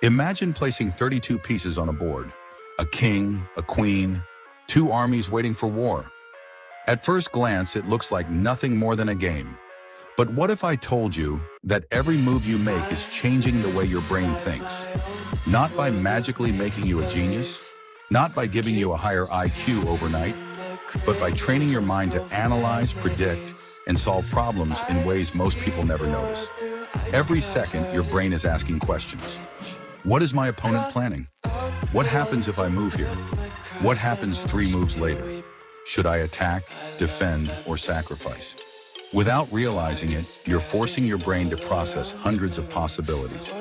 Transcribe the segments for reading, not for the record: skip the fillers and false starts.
Imagine placing 32 pieces on a board. A king, a queen, two armies waiting for war. At first glance, it looks like nothing more than a game. But what if I told you that every move you make is changing the way your brain thinks? Not by magically making you a genius, not by giving you a higher IQ overnight, but by training your mind to analyze, predict, and solve problems in ways most people never notice. Every second, your brain is asking questions. What is my opponent planning? What happens if I move here? What happens 3 moves later? Should I attack, defend, or sacrifice? Without realizing it, you're forcing your brain to process hundreds of possibilities.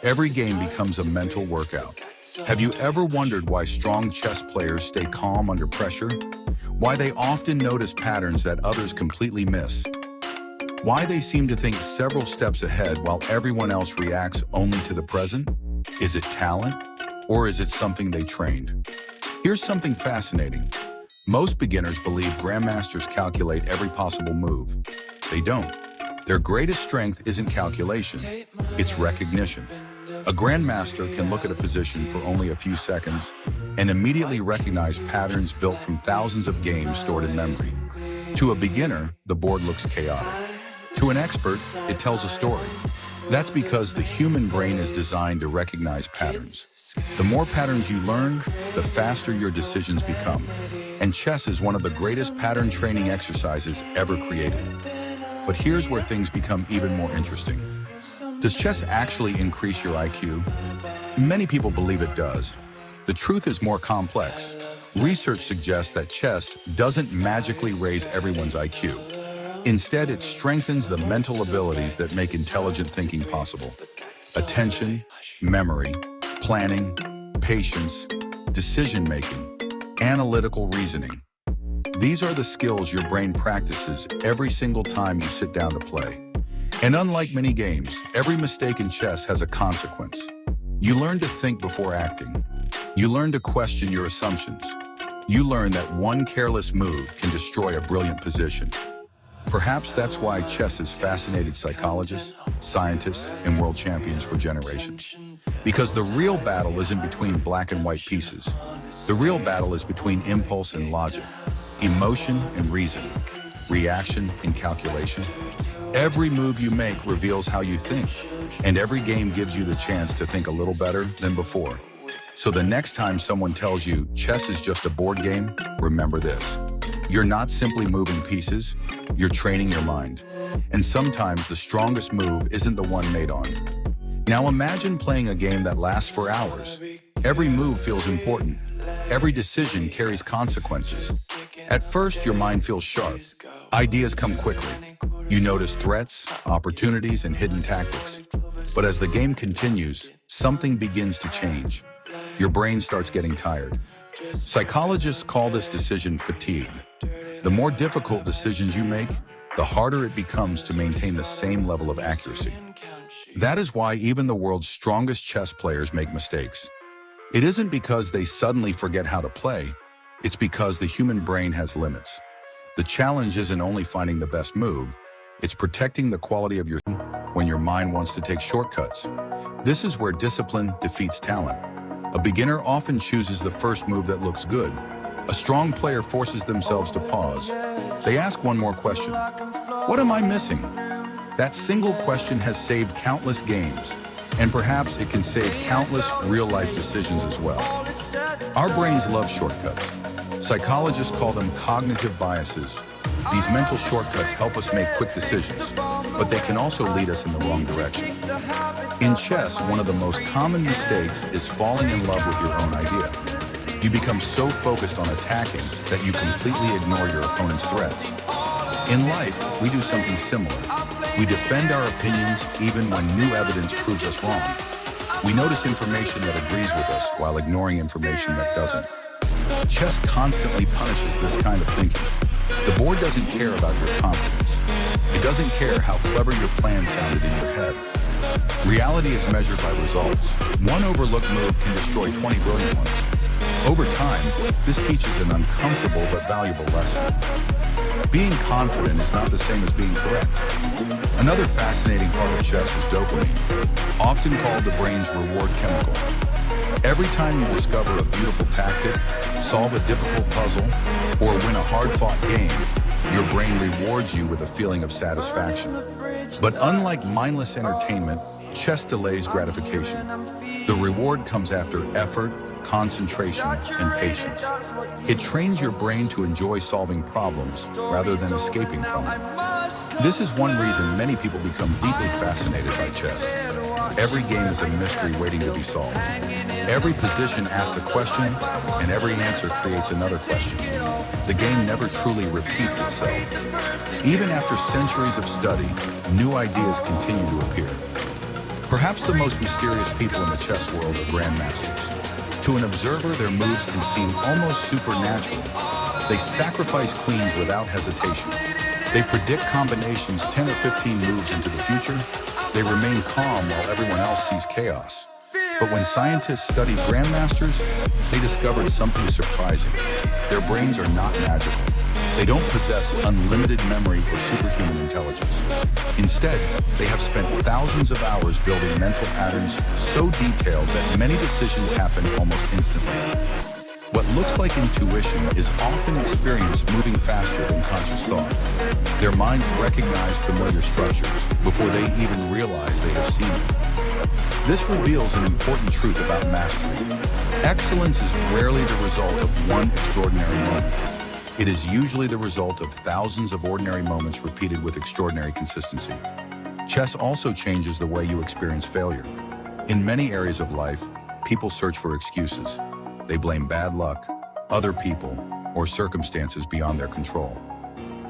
Every game becomes a mental workout. Have you ever wondered why strong chess players stay calm under pressure? Why they often notice patterns that others completely miss? Why they seem to think several steps ahead while everyone else reacts only to the present? Is it talent, or is it something they trained? Here's something fascinating. Most beginners believe grandmasters calculate every possible move. They don't. Their greatest strength isn't calculation, it's recognition. A grandmaster can look at a position for only a few seconds and immediately recognize patterns built from thousands of games stored in memory. To a beginner, the board looks chaotic. To an expert, it tells a story. That's because the human brain is designed to recognize patterns. The more patterns you learn, the faster your decisions become. And chess is one of the greatest pattern training exercises ever created. But here's where things become even more interesting. Does chess actually increase your IQ? Many people believe it does. The truth is more complex. Research suggests that chess doesn't magically raise everyone's IQ. Instead, it strengthens the mental abilities that make intelligent thinking possible. Attention, memory, planning, patience, decision-making, analytical reasoning. These are the skills your brain practices every single time you sit down to play. And unlike many games, every mistake in chess has a consequence. You learn to think before acting. You learn to question your assumptions. You learn that one careless move can destroy a brilliant position. Perhaps that's why chess has fascinated psychologists, scientists, and world champions for generations. Because the real battle isn't between black and white pieces. The real battle is between impulse and logic, emotion and reason, reaction and calculation. Every move you make reveals how you think, and every game gives you the chance to think a little better than before. So the next time someone tells you chess is just a board game, remember this. You're not simply moving pieces, you're training your mind. And sometimes the strongest move isn't the one made on. Now imagine playing a game that lasts for hours. Every move feels important. Every decision carries consequences. At first, your mind feels sharp. Ideas come quickly. You notice threats, opportunities, and hidden tactics. But as the game continues, something begins to change. Your brain starts getting tired. Psychologists call this decision fatigue. The more difficult decisions you make, the harder it becomes to maintain the same level of accuracy. That is why even the world's strongest chess players make mistakes. It isn't because they suddenly forget how to play, it's because the human brain has limits. The challenge isn't only finding the best move, it's protecting the quality of your when your mind wants to take shortcuts. This is where discipline defeats talent. A beginner often chooses the first move that looks good. A strong player forces themselves to pause. They ask one more question. What am I missing? That single question has saved countless games, and perhaps it can save countless real-life decisions as well. Our brains love shortcuts. Psychologists call them cognitive biases. These mental shortcuts help us make quick decisions, but they can also lead us in the wrong direction. In chess, one of the most common mistakes is falling in love with your own idea. You become so focused on attacking that you completely ignore your opponent's threats. In life, we do something similar. We defend our opinions even when new evidence proves us wrong. We notice information that agrees with us while ignoring information that doesn't. Chess constantly punishes this kind of thinking. The board doesn't care about your confidence. It doesn't care how clever your plan sounded in your head. Reality is measured by results. One overlooked move can destroy 20 brilliant ones. Over time, this teaches an uncomfortable but valuable lesson. Being confident is not the same as being correct. Another fascinating part of chess is dopamine, often called the brain's reward chemical. Every time you discover a beautiful tactic, solve a difficult puzzle, or win a hard-fought game, your brain rewards you with a feeling of satisfaction. But unlike mindless entertainment, chess delays gratification. The reward comes after effort, concentration, and patience. It trains your brain to enjoy solving problems rather than escaping from them. This is one reason many people become deeply fascinated by chess. Every game is a mystery waiting to be solved. Every position asks a question, and every answer creates another question. The game never truly repeats itself. Even after centuries of study, new ideas continue to appear. Perhaps the most mysterious people in the chess world are grandmasters. To an observer, their moves can seem almost supernatural. They sacrifice queens without hesitation. They predict combinations 10 or 15 moves into the future. They remain calm while everyone else sees chaos. But when scientists studied grandmasters, they discovered something surprising. Their brains are not magical. They don't possess unlimited memory or superhuman intelligence. Instead, they have spent thousands of hours building mental patterns so detailed that many decisions happen almost instantly. What looks like intuition is often experienced moving faster than conscious thought. Their minds recognize familiar structures before they even realize they have seen them. This reveals an important truth about mastery. Excellence is rarely the result of one extraordinary moment. It is usually the result of thousands of ordinary moments repeated with extraordinary consistency. Chess also changes the way you experience failure. In many areas of life, people search for excuses. They blame bad luck, other people, or circumstances beyond their control.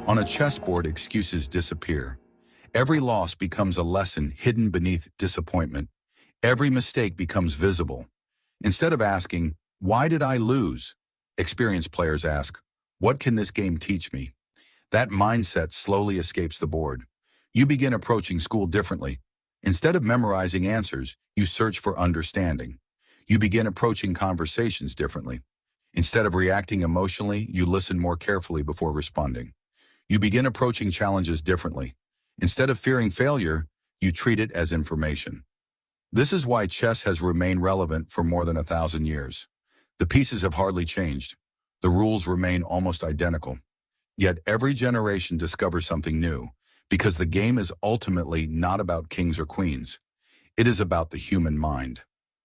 On a chessboard, excuses disappear. Every loss becomes a lesson hidden beneath disappointment. Every mistake becomes visible. Instead of asking, "Why did I lose?" experienced players ask, "What can this game teach me?" That mindset slowly escapes the board. You begin approaching school differently. Instead of memorizing answers, you search for understanding. You begin approaching conversations differently. Instead of reacting emotionally, you listen more carefully before responding. You begin approaching challenges differently. Instead of fearing failure, you treat it as information. This is why chess has remained relevant for more than 1,000 years. The pieces have hardly changed. The rules remain almost identical. Yet every generation discovers something new, because the game is ultimately not about kings or queens. It is about the human mind.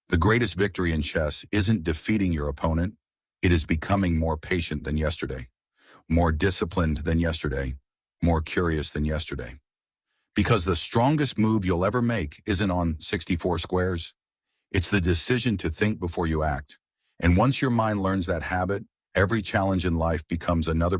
The greatest victory in chess isn't defeating your opponent. It is becoming more patient than yesterday, more disciplined than yesterday, more curious than yesterday. Because the strongest move you'll ever make isn't on 64 squares. It's the decision to think before you act. And once your mind learns that habit, every challenge in life becomes another